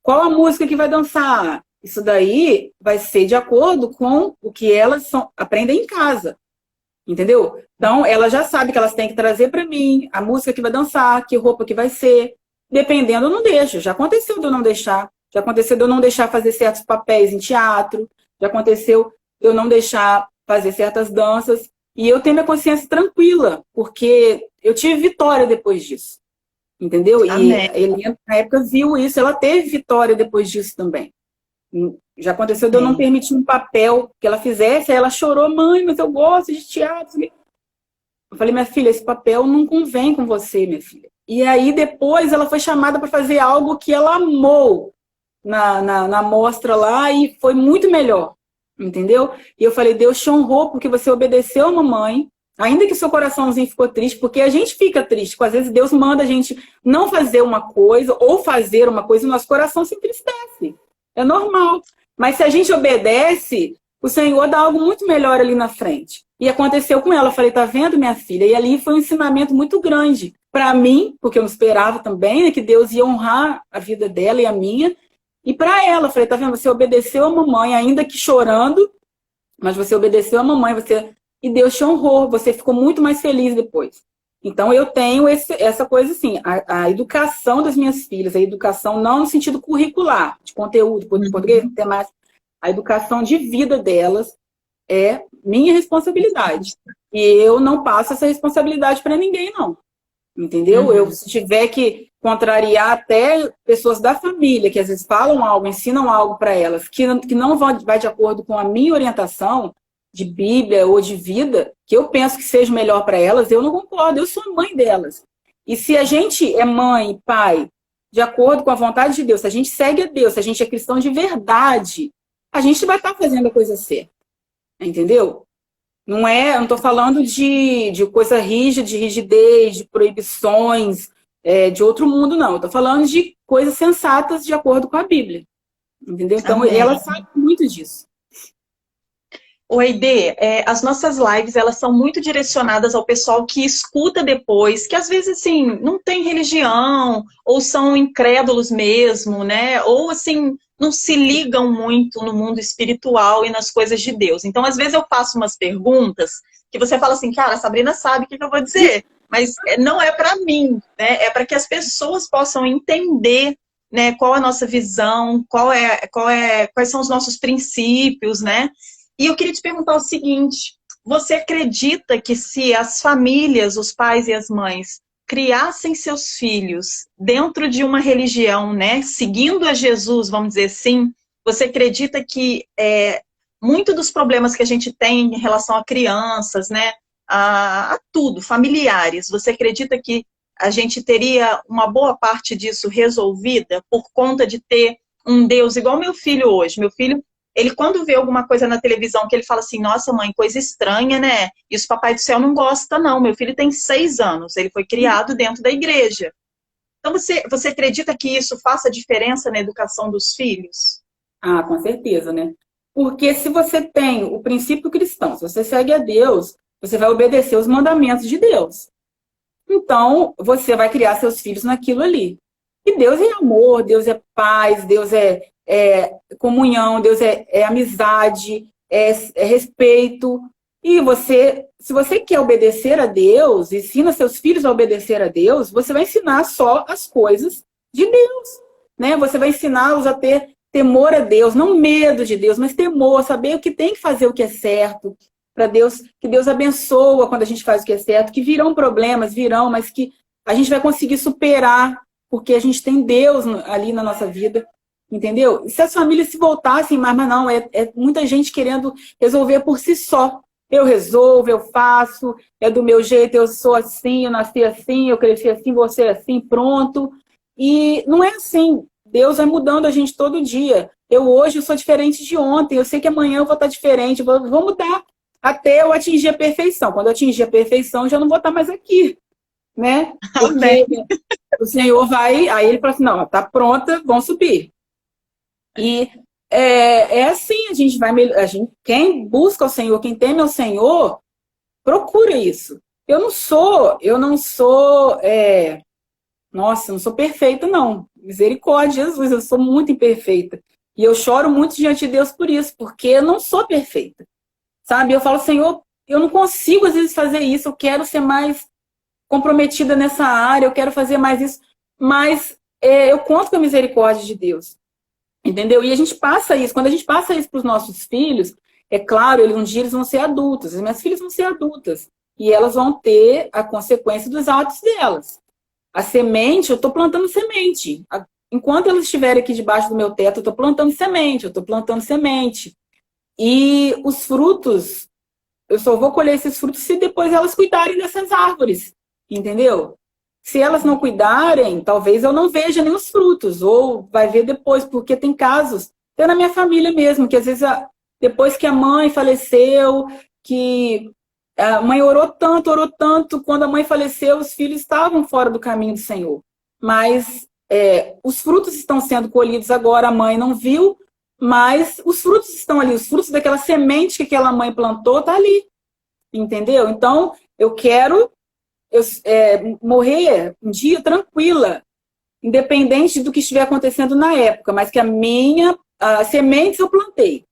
qual a música que vai dançar. Isso daí vai ser de acordo com o que elas aprendem em casa. Entendeu? Então, ela já sabe que elas têm que trazer para mim a música que vai dançar, que roupa que vai ser. Dependendo, eu não deixo. Já aconteceu de eu não deixar. Já aconteceu de eu não deixar fazer certos papéis em teatro. Já aconteceu de eu não deixar fazer certas danças. E eu tenho minha consciência tranquila, porque eu tive vitória depois disso. Entendeu? Amém. E ele, na época, viu isso. Ela teve vitória depois disso também. Já aconteceu de eu não permitir um papel que ela fizesse, aí ela chorou: mãe, mas eu gosto de teatro. Eu falei: minha filha, esse papel não convém com você, minha filha. E aí depois ela foi chamada para fazer algo que ela amou na mostra lá e foi muito melhor, entendeu? E eu falei: Deus te honrou porque você obedeceu a mamãe, ainda que seu coraçãozinho ficou triste, porque a gente fica triste, porque às vezes Deus manda a gente não fazer uma coisa ou fazer uma coisa e o nosso coração se entristece. É normal. Mas se a gente obedece, o Senhor dá algo muito melhor ali na frente. E aconteceu com ela. Eu falei: tá vendo, minha filha? E ali foi um ensinamento muito grande para mim, porque eu não esperava também, né, que Deus ia honrar a vida dela e a minha. E para ela, eu falei: tá vendo? Você obedeceu a mamãe, ainda que chorando, mas você obedeceu a mamãe, e Deus te honrou. Você ficou muito mais feliz depois. Então, eu tenho essa coisa assim, a educação das minhas filhas, a educação não no sentido curricular, de conteúdo, português, matemática, a educação de vida delas é minha responsabilidade. E eu não passo essa responsabilidade para ninguém, não. Entendeu? Eu, se tiver que contrariar até pessoas da família, que às vezes falam algo, ensinam algo para elas, que não vai de acordo com a minha orientação, de Bíblia ou de vida, que eu penso que seja melhor para elas, eu não concordo, eu sou a mãe delas. E se a gente é mãe e pai, de acordo com a vontade de Deus, se a gente segue a Deus, se a gente é cristão de verdade, a gente vai estar fazendo a coisa certa. Entendeu? Eu não estou falando de coisa rígida, de rigidez, de proibições, de outro mundo, não. Eu estou falando de coisas sensatas de acordo com a Bíblia. Entendeu? Então, ela sabe muito disso. Oi, Dê, as nossas lives, elas são muito direcionadas ao pessoal que escuta depois, que às vezes, assim, não tem religião, ou são incrédulos mesmo, né? Ou, assim, não se ligam muito no mundo espiritual e nas coisas de Deus. Então, às vezes eu faço umas perguntas que você fala assim: cara, a Sabrina sabe o que eu vou dizer, mas não é para mim, né? É para que as pessoas possam entender, né, qual é a nossa visão, quais são os nossos princípios, né? E eu queria te perguntar o seguinte: você acredita que se as famílias, os pais e as mães, criassem seus filhos dentro de uma religião, né, seguindo a Jesus, vamos dizer assim, você acredita que muito dos problemas que a gente tem em relação a crianças, né, a tudo, familiares, você acredita que a gente teria uma boa parte disso resolvida por conta de ter um Deus igual meu filho hoje? Meu filho Ele, quando vê alguma coisa na televisão que ele fala assim, nossa, mãe, coisa estranha, né? Isso Papai do Céu não gosta, não. Meu filho tem 6 anos, ele foi criado dentro da igreja. Então, você acredita que isso faça diferença na educação dos filhos? Ah, com certeza, né? Porque se você tem o princípio cristão, se você segue a Deus, você vai obedecer os mandamentos de Deus. Então, você vai criar seus filhos naquilo ali. E Deus é amor, Deus é paz, Deus é comunhão, Deus é amizade, é respeito. E você, se você quer obedecer a Deus, ensina seus filhos a obedecer a Deus, você vai ensinar só as coisas de Deus, né? Você vai ensiná-los a ter temor a Deus, não medo de Deus, mas temor, saber o que tem que fazer, o que é certo, para Deus, que Deus abençoa quando a gente faz o que é certo, que virão problemas, virão, mas que a gente vai conseguir superar, porque a gente tem Deus ali na nossa vida, entendeu? E se as famílias se voltassem, mas não, é muita gente querendo resolver por si só. Eu resolvo, eu faço, é do meu jeito, eu sou assim, eu nasci assim, eu cresci assim, você é assim, pronto. E não é assim. Deus vai mudando a gente todo dia. Hoje eu sou diferente de ontem, eu sei que amanhã eu vou estar diferente, vou mudar até eu atingir a perfeição. Quando eu atingir a perfeição, eu já não vou estar mais aqui, né? Porque o Senhor vai, aí ele fala assim, não, tá pronta, vamos subir. E é assim, a gente vai, quem busca o Senhor, quem teme ao Senhor, procura isso. Eu não sou, nossa, eu não sou perfeita, não. Misericórdia, Jesus, eu sou muito imperfeita. E eu choro muito diante de Deus por isso, porque eu não sou perfeita. Sabe? Eu falo, Senhor, eu não consigo às vezes fazer isso, eu quero ser mais comprometida nessa área, eu quero fazer mais isso, mas eu conto com a misericórdia de Deus. Entendeu? E a gente passa isso, quando a gente passa isso para os nossos filhos, é claro, um dia eles vão ser adultos, as minhas filhas vão ser adultas, e elas vão ter a consequência dos atos delas. A semente, eu estou plantando semente. Enquanto elas estiverem aqui debaixo do meu teto, eu estou plantando semente, eu estou plantando semente. E os frutos, eu só vou colher esses frutos se depois elas cuidarem dessas árvores, entendeu? Se elas não cuidarem, talvez eu não veja nem os frutos, ou vai ver depois, porque tem casos, até na minha família mesmo, que às vezes, depois que a mãe faleceu, que a mãe orou tanto, quando a mãe faleceu, os filhos estavam fora do caminho do Senhor. Mas os frutos estão sendo colhidos agora, a mãe não viu, mas os frutos estão ali, os frutos daquela semente que aquela mãe plantou está ali, entendeu? Então, eu quero morrer um dia tranquila, independente do que estiver acontecendo na época, mas que as sementes eu plantei,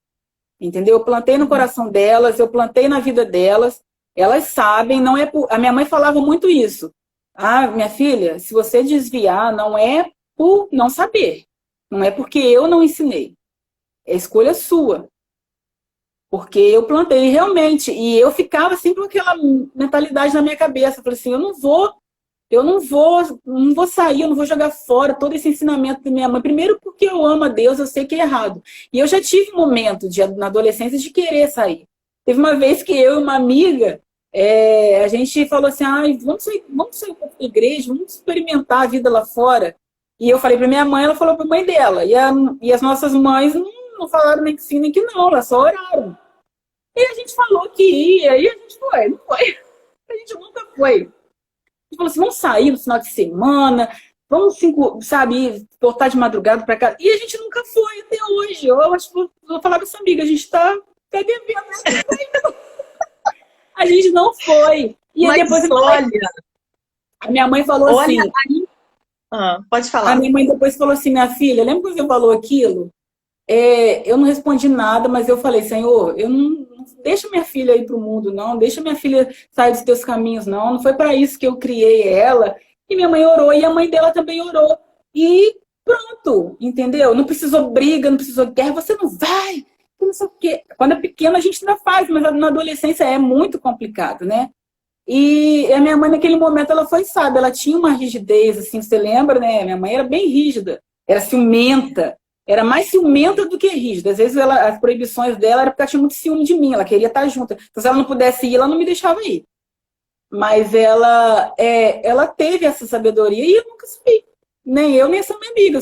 entendeu? Eu plantei no coração delas, eu plantei na vida delas, elas sabem, não é a minha mãe falava muito isso. Ah, minha filha, se você desviar, não é por não saber, não é porque eu não ensinei, é escolha sua. Porque eu plantei realmente, e eu ficava sempre com aquela mentalidade na minha cabeça. Eu falei assim, eu não vou sair, eu não vou jogar fora todo esse ensinamento da minha mãe. Primeiro porque eu amo a Deus, eu sei que é errado. E eu já tive um momento na adolescência de querer sair. Teve uma vez que eu e uma amiga, a gente falou assim, vamos sair para a igreja, vamos experimentar a vida lá fora. E eu falei para minha mãe, ela falou para a mãe dela. E as nossas mães não falaram nem que sim, nem que não, elas só oraram. E a gente falou que ia, e a gente não foi. A gente nunca foi. A gente falou assim, vamos sair no final de semana, vamos, sabe, voltar de madrugada para casa. E a gente nunca foi até hoje. Eu acho que vou falar com essa amiga, a gente está devendo. A gente não foi. E mas depois olha, a minha mãe falou assim... pode falar. A minha mãe depois falou assim, minha filha, lembra quando você falou aquilo? Eu não respondi nada, mas eu falei, Senhor, eu não deixa minha filha ir para o mundo, não. Deixa minha filha sair dos teus caminhos, não. Não foi para isso que eu criei ela. E minha mãe orou, e a mãe dela também orou. E pronto, entendeu? Não precisou briga, não precisou guerra. Você não vai, não sei o quê. Quando é pequena a gente ainda faz, mas na adolescência é muito complicado, né? E a minha mãe, naquele momento, ela foi sábia. Ela tinha uma rigidez, assim, você lembra, né? Minha mãe era bem rígida, era ciumenta. Era mais ciumenta do que rígida. Às vezes as proibições dela era porque ela tinha muito ciúme de mim, ela queria estar junto. Então, se ela não pudesse ir, ela não me deixava ir. Mas ela teve essa sabedoria e eu nunca subi. nem eu, nem essa minha amiga.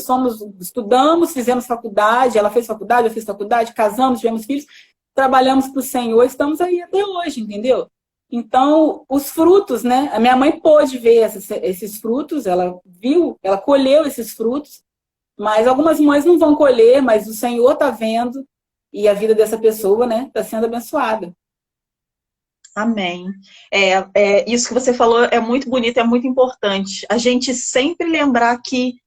Estudamos, fizemos faculdade, ela fez faculdade, eu fiz faculdade, casamos, tivemos filhos, trabalhamos para o Senhor, estamos aí até hoje, entendeu? Então, os frutos, né? A minha mãe pôde ver esses frutos, ela viu, ela colheu esses frutos, mas algumas mães não vão colher, mas o Senhor está vendo e a vida dessa pessoa, né, está sendo abençoada. Amém. Isso que você falou é muito bonito, é muito importante. A gente sempre lembrar que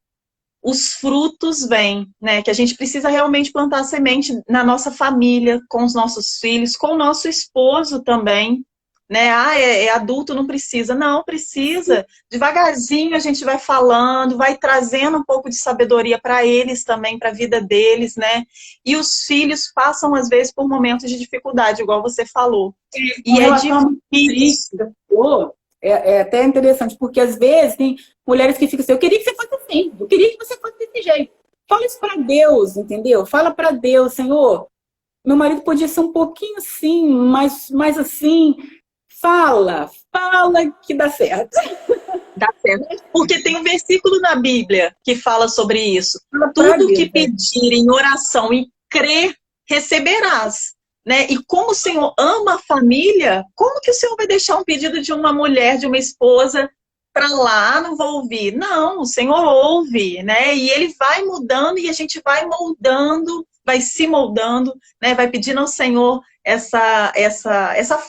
os frutos vêm, né? Que a gente precisa realmente plantar semente na nossa família, com os nossos filhos, com o nosso esposo também, né? É adulto, não precisa. Não, precisa. Devagarzinho a gente vai falando, vai trazendo um pouco de sabedoria para eles também, para a vida deles, né? E os filhos passam, às vezes, por momentos de dificuldade, igual você falou. E é difícil. É até interessante, porque às vezes tem mulheres que ficam assim, eu queria que você fosse assim, eu queria que você fosse desse jeito. Fala isso para Deus, entendeu? Fala para Deus, Senhor, meu marido podia ser um pouquinho assim, mais assim. Fala que dá certo. Dá certo. Porque tem um versículo na Bíblia que fala sobre isso. Tudo que pedir em oração e crer, receberás. Né? E como o Senhor ama a família, como que o Senhor vai deixar um pedido de uma mulher, de uma esposa, para lá? Não vou ouvir. Não, o Senhor ouve, né? E Ele vai mudando e a gente vai moldando, vai se moldando, né? Vai pedindo ao Senhor essa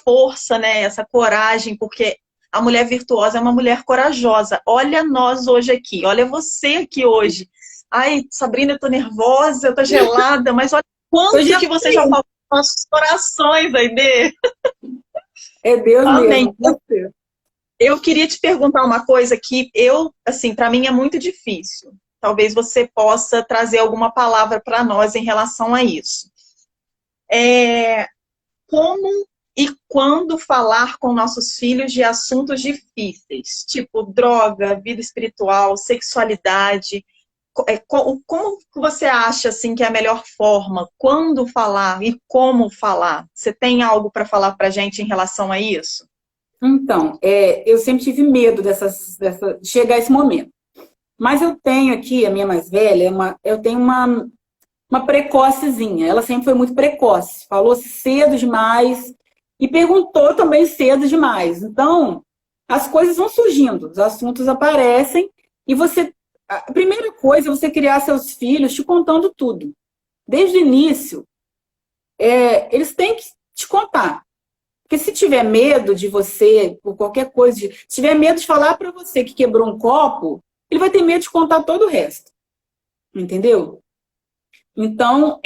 força, né? Essa coragem, porque a mulher virtuosa é uma mulher corajosa. Olha nós hoje aqui, olha você aqui hoje. Ai, Sabrina, eu tô nervosa, eu tô gelada, mas olha quanto que você já falou nos nossos corações, Aide. É Deus Amém. mesmo. Eu queria te perguntar uma coisa que assim, para mim é muito difícil. Talvez você possa trazer alguma palavra para nós em relação a isso. Como e quando falar com nossos filhos de assuntos difíceis, tipo droga, vida espiritual, sexualidade? Como você acha assim que é a melhor forma? Quando falar e como falar? Você tem algo para falar para a gente em relação a isso? Então, eu sempre tive medo de chegar a esse momento. Mas eu tenho aqui, a minha mais velha, eu tenho uma precocezinha. Ela sempre foi muito precoce. Falou cedo demais e perguntou também cedo demais. Então, as coisas vão surgindo, os assuntos aparecem e a primeira coisa é você criar seus filhos te contando tudo. Desde o início, eles têm que te contar. Porque se tiver medo de você, por qualquer coisa, se tiver medo de falar para você que quebrou um copo, ele vai ter medo de contar todo o resto. Entendeu? Então,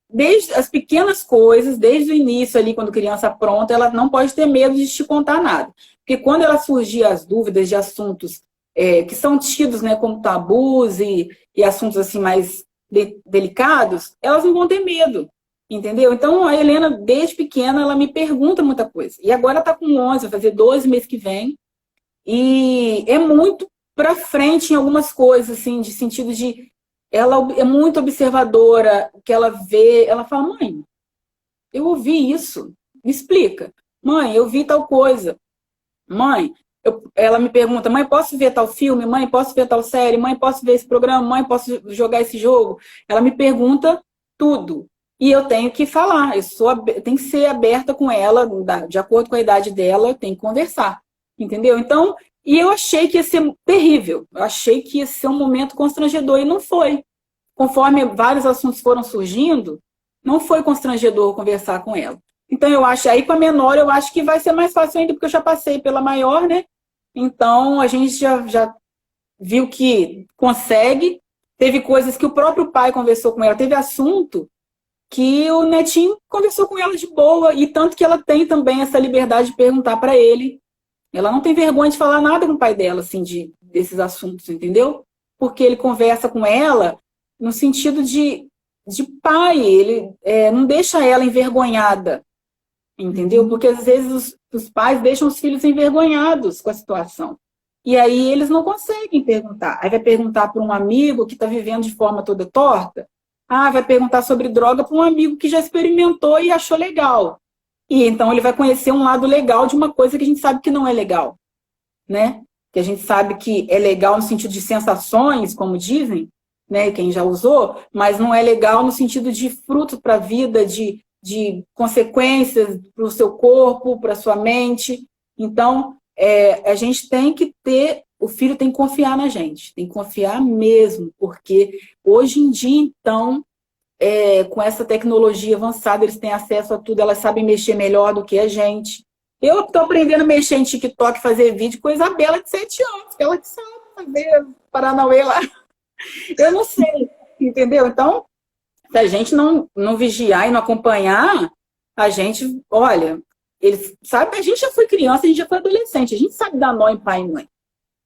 desde as pequenas coisas, desde o início ali, quando criança pronta, ela não pode ter medo de te contar nada. Porque quando ela surgir as dúvidas de assuntos que são tidos, né, como tabus e assuntos assim mais delicados, elas não vão ter medo. Entendeu? Então, a Helena, desde pequena, ela me pergunta muita coisa. E agora está com 11, vai fazer 12 meses que vem. E é muito para frente em algumas coisas, assim, de sentido de... Ela é muito observadora, o que ela vê. Ela fala, mãe, eu ouvi isso, me explica. Mãe, eu vi tal coisa. Mãe, ela me pergunta, mãe, posso ver tal filme? Mãe, posso ver tal série? Mãe, posso ver esse programa? Mãe, posso jogar esse jogo? Ela me pergunta tudo. E eu tenho que falar, tenho que ser aberta com ela, de acordo com a idade dela, eu tenho que conversar. Entendeu? Então, e eu achei que ia ser terrível. Eu achei que ia ser um momento constrangedor e não foi. Conforme vários assuntos foram surgindo, não foi constrangedor conversar com ela. Então, eu acho, aí com a menor, eu acho que vai ser mais fácil ainda, porque eu já passei pela maior, né? Então, a gente já viu que consegue. Teve coisas que o próprio pai conversou com ela, teve assunto que o netinho conversou com ela de boa, e tanto que ela tem também essa liberdade de perguntar para ele. Ela não tem vergonha de falar nada com o pai dela, assim, desses assuntos, entendeu? Porque ele conversa com ela no sentido de pai, ele não deixa ela envergonhada, entendeu? Porque às vezes os pais deixam os filhos envergonhados com a situação. E aí eles não conseguem perguntar. Aí vai perguntar para um amigo que está vivendo de forma toda torta. Vai perguntar sobre droga para um amigo que já experimentou e achou legal. E então ele vai conhecer um lado legal de uma coisa que a gente sabe que não é legal, né? que a gente sabe que é legal no sentido de sensações, como dizem, né, quem já usou, mas não é legal no sentido de fruto para a vida, de consequências para o seu corpo, para a sua mente. Então, a gente tem que ter, o filho tem que confiar na gente, tem que confiar mesmo, porque hoje em dia, então, com essa tecnologia avançada, eles têm acesso a tudo, elas sabem mexer melhor do que a gente. Eu estou aprendendo a mexer em TikTok, fazer vídeo com a Isabela de 7 anos, ela que sabe fazer Paranauê lá. Eu não sei, entendeu? Então, se a gente não vigiar e não acompanhar, a gente, olha, eles sabe, a gente já foi criança, a gente já foi adolescente, a gente sabe dar nó em pai e mãe,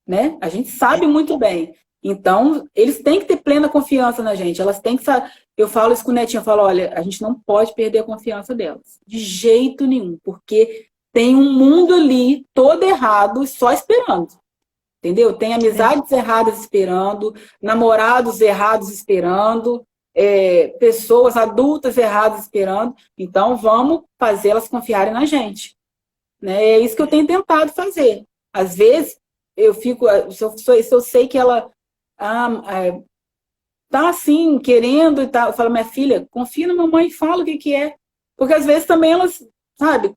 né? A gente sabe muito bem. Então, eles têm que ter plena confiança na gente, elas têm que saber. Eu falo isso com o netinho, eu falo, olha, a gente não pode perder a confiança delas, de jeito nenhum, porque tem um mundo ali todo errado só esperando. Entendeu? Tem amizades erradas esperando, namorados errados esperando, pessoas adultas erradas esperando. Então, vamos fazê-las confiarem na gente. Né? É isso que eu tenho tentado fazer. Às vezes, eu fico... Se eu sei que ela tá assim, querendo e tal, eu falo, minha filha, confia na mamãe e fala o que é. Porque às vezes também elas, sabe,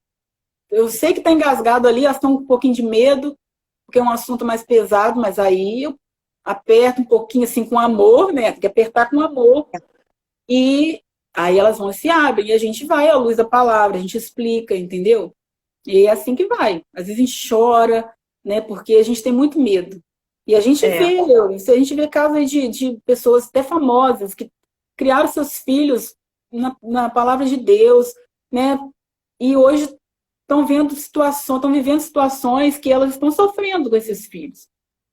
eu sei que tá engasgado ali, elas estão com um pouquinho de medo, porque é um assunto mais pesado, mas aí eu aperto um pouquinho assim com amor, né? Tem que apertar com amor. E aí elas vão e se abrem, e a gente vai à luz da palavra, a gente explica, entendeu? E é assim que vai. Às vezes a gente chora, né? Porque a gente tem muito medo. E a gente vê casos de pessoas até famosas que criaram seus filhos na palavra de Deus, né? E hoje estão vivendo situações que elas estão sofrendo com esses filhos,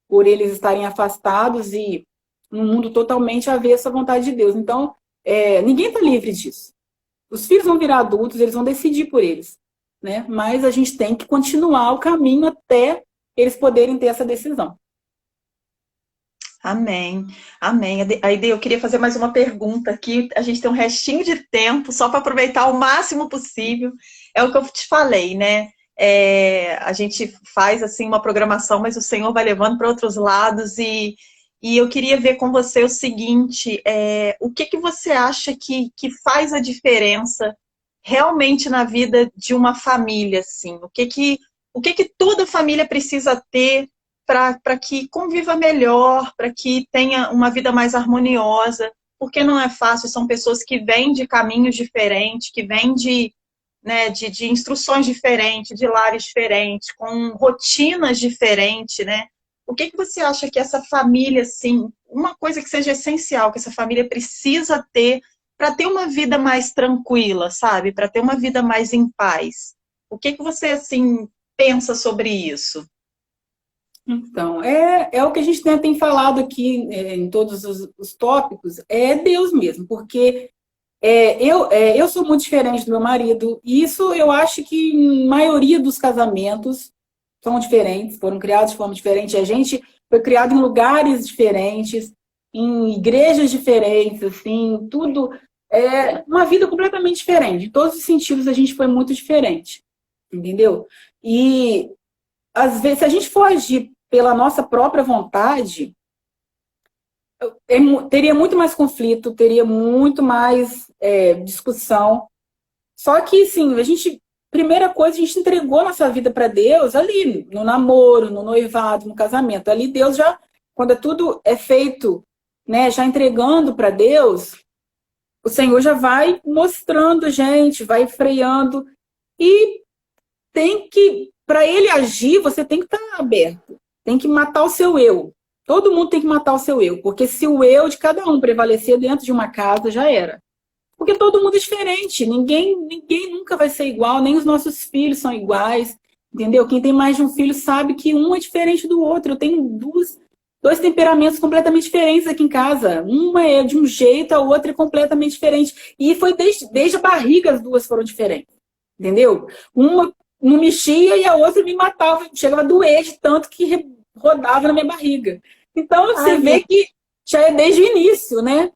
por eles estarem afastados e num mundo totalmente avesso à vontade de Deus. Então, ninguém está livre disso. Os filhos vão virar adultos, eles vão decidir por eles, né? Mas a gente tem que continuar o caminho até eles poderem ter essa decisão. Amém, amém. Aide, eu queria fazer mais uma pergunta aqui. A gente tem um restinho de tempo, só para aproveitar o máximo possível. É o que eu te falei, né? A gente faz assim uma programação, mas o Senhor vai levando para outros lados. E eu queria ver com você o seguinte: o que você acha que faz a diferença realmente na vida de uma família, assim? O que toda família precisa ter para que conviva melhor, para que tenha uma vida mais harmoniosa, porque não é fácil, são pessoas que vêm de caminhos diferentes, que vêm de instruções diferentes, de lares diferentes, com rotinas diferentes, né? O que você acha que essa família, assim, uma coisa que seja essencial, que essa família precisa ter para ter uma vida mais tranquila, sabe? Para ter uma vida mais em paz? O que você, assim, pensa sobre isso? Então, é o que a gente tem falado aqui em todos os tópicos, é Deus mesmo, porque eu sou muito diferente do meu marido, e isso eu acho que a maioria dos casamentos são diferentes, foram criados de forma diferente, a gente foi criado em lugares diferentes, em igrejas diferentes, assim, tudo, uma vida completamente diferente, em todos os sentidos a gente foi muito diferente, entendeu? E às vezes, se a gente for agir pela nossa própria vontade, teria muito mais conflito, teria muito mais discussão. Só que, sim, primeira coisa, a gente entregou nossa vida para Deus ali, no namoro, no noivado, no casamento. Ali Deus já, quando tudo é feito, né, já entregando para Deus, o Senhor já vai mostrando, gente, vai freando. E para ele agir, você tem que estar aberto. Tem que matar o seu eu. Todo mundo tem que matar o seu eu. Porque se o eu de cada um prevalecer dentro de uma casa, já era. Porque todo mundo é diferente. Ninguém nunca vai ser igual. Nem os nossos filhos são iguais. Entendeu? Quem tem mais de um filho sabe que um é diferente do outro. Eu tenho dois temperamentos completamente diferentes aqui em casa. Uma é de um jeito, a outra é completamente diferente. E foi desde a barriga as duas foram diferentes. Entendeu? Uma não mexia e a outra me matava. Chegava a doer de tanto que rodava na minha barriga. Então, você vê que já é desde o início, né?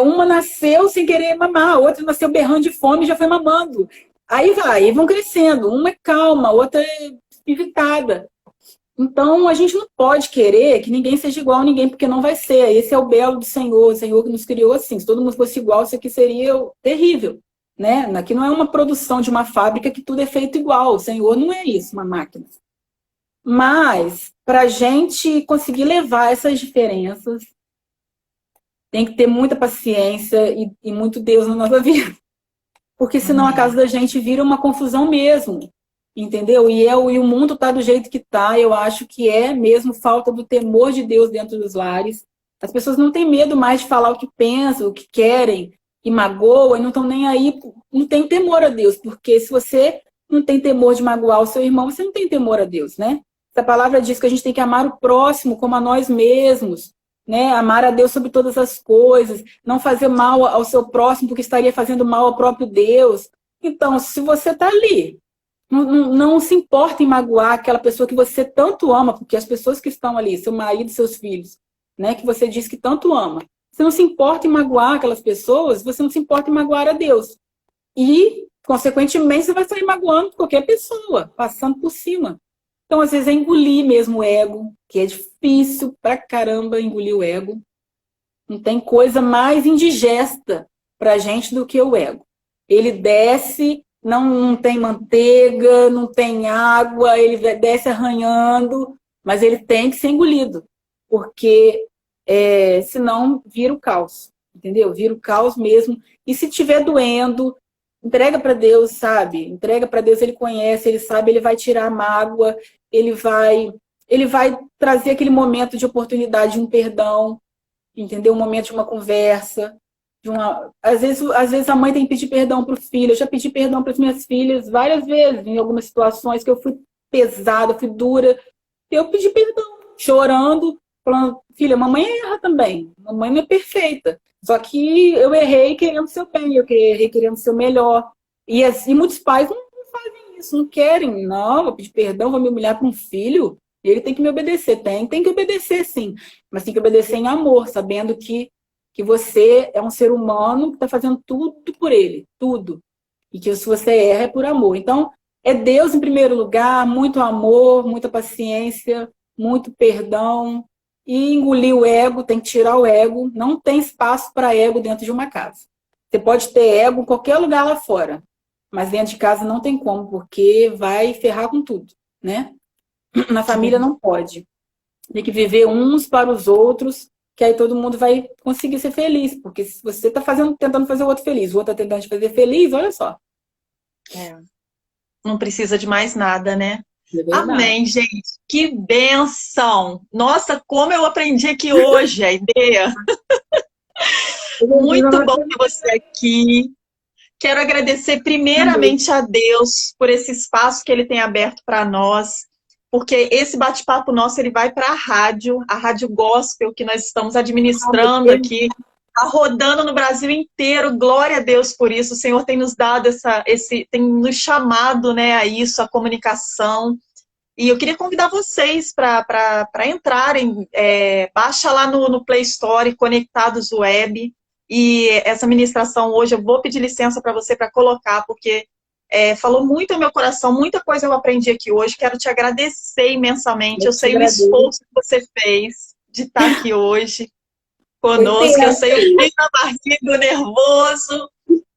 Uma nasceu sem querer mamar, a outra nasceu berrando de fome e já foi mamando. Aí vão crescendo. Uma é calma, a outra é evitada. Então, a gente não pode querer que ninguém seja igual a ninguém, porque não vai ser. Esse é o belo do Senhor, o Senhor que nos criou assim. Se todo mundo fosse igual, isso aqui seria terrível, né? Aqui não é uma produção de uma fábrica que tudo é feito igual. O Senhor não é isso, uma máquina. Mas, para a gente conseguir levar essas diferenças, tem que ter muita paciência e muito Deus na nossa vida. Porque senão a casa da gente vira uma confusão mesmo. Entendeu? E o mundo está do jeito que está. Eu acho que é mesmo falta do temor de Deus dentro dos lares. As pessoas não têm medo mais de falar o que pensam, o que querem, e magoam, e não estão nem aí, não tem temor a Deus. Porque se você não tem temor de magoar o seu irmão, você não tem temor a Deus, né? Essa palavra diz que a gente tem que amar o próximo como a nós mesmos, né? Amar a Deus sobre todas as coisas, não fazer mal ao seu próximo porque estaria fazendo mal ao próprio Deus. Então, se você está ali, não se importa em magoar aquela pessoa que você tanto ama, porque as pessoas que estão ali, seu marido, seus filhos, né, que você diz que tanto ama, você não se importa em magoar aquelas pessoas, você não se importa em magoar a Deus. E, consequentemente, você vai sair magoando qualquer pessoa, passando por cima. Então, às vezes, é engolir mesmo o ego, que é difícil pra caramba engolir o ego. Não tem coisa mais indigesta pra gente do que o ego. Ele desce, não tem manteiga, não tem água, ele desce arranhando, mas ele tem que ser engolido, porque senão vira o caos, entendeu? Vira o caos mesmo. E se estiver doendo, entrega para Deus, sabe? Entrega para Deus, ele conhece, ele sabe, ele vai tirar a mágoa, ele vai trazer aquele momento de oportunidade, de um perdão, entendeu? Um momento de uma conversa. Às vezes a mãe tem que pedir perdão para o filho. Eu já pedi perdão para as minhas filhas várias vezes, em algumas situações que eu fui pesada, fui dura. Eu pedi perdão, chorando, falando, filha, mamãe erra também. Mamãe não é perfeita. Só que eu errei querendo o seu bem, eu errei querendo o seu melhor. E muitos pais não fazem isso, não querem. Não, vou pedir perdão, vou me humilhar para um filho. E ele tem que me obedecer. Tem que obedecer, sim. Mas tem que obedecer em amor, sabendo que você é um ser humano que está fazendo tudo por ele, tudo. E que se você erra é por amor. Então, é Deus em primeiro lugar, muito amor, muita paciência, muito perdão. E engolir o ego, tem que tirar o ego. Não tem espaço para ego dentro de uma casa. Você pode ter ego em qualquer lugar lá fora, mas dentro de casa não tem como, porque vai ferrar com tudo, né? Na família não pode. Tem que viver uns para os outros, que aí todo mundo vai conseguir ser feliz. Porque se você está tentando fazer o outro feliz, o outro está tentando te fazer feliz, olha só. Não precisa de mais nada, né? Amém, gente. Que bênção! Nossa, como eu aprendi aqui hoje a ideia. Muito bom ter você aqui. Quero agradecer primeiramente a Deus por esse espaço que Ele tem aberto para nós, porque esse bate-papo nosso ele vai para a Rádio Gospel, que nós estamos administrando aqui, está rodando no Brasil inteiro. Glória a Deus por isso. O Senhor tem nos dado tem nos chamado, né, a isso, a comunicação. E eu queria convidar vocês para entrarem, baixa lá no Play Store, Conectados Web. E essa ministração hoje, eu vou pedir licença para você para colocar, porque falou muito ao meu coração, muita coisa eu aprendi aqui hoje. Quero te agradecer imensamente. Eu sei o esforço que você fez de estar aqui hoje conosco. Eu sei o frio na barriga, o nervoso,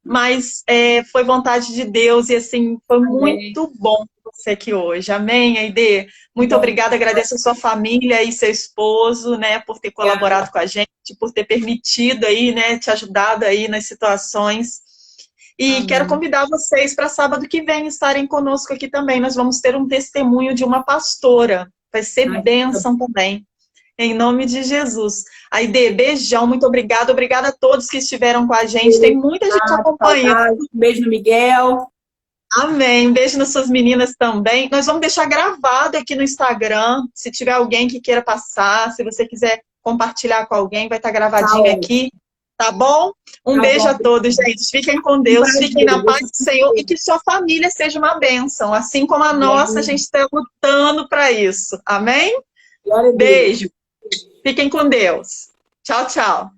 mas foi vontade de Deus e assim, foi muito bom você aqui hoje. Amém, Aide? Muito obrigada, agradeço a sua família e seu esposo, né, por ter colaborado com a gente, por ter permitido aí, né, te ajudado aí nas situações. E quero convidar vocês para sábado que vem estarem conosco aqui também. Nós vamos ter um testemunho de uma pastora. Vai ser bênção também. Em nome de Jesus. Aide, beijão, muito obrigada. Obrigada a todos que estiveram com a gente. Tem muita gente acompanhando. Beijo no Miguel. Amém. Beijo nas suas meninas também. Nós vamos deixar gravado aqui no Instagram. Se tiver alguém que queira passar, se você quiser compartilhar com alguém, vai estar gravadinho aqui. Tá bom? Um beijo a todos, gente. Fiquem com Deus, fiquem na paz do Senhor e que sua família seja uma bênção. Assim como a nossa, a gente está lutando para isso. Amém? Beijo. Fiquem com Deus. Tchau, tchau.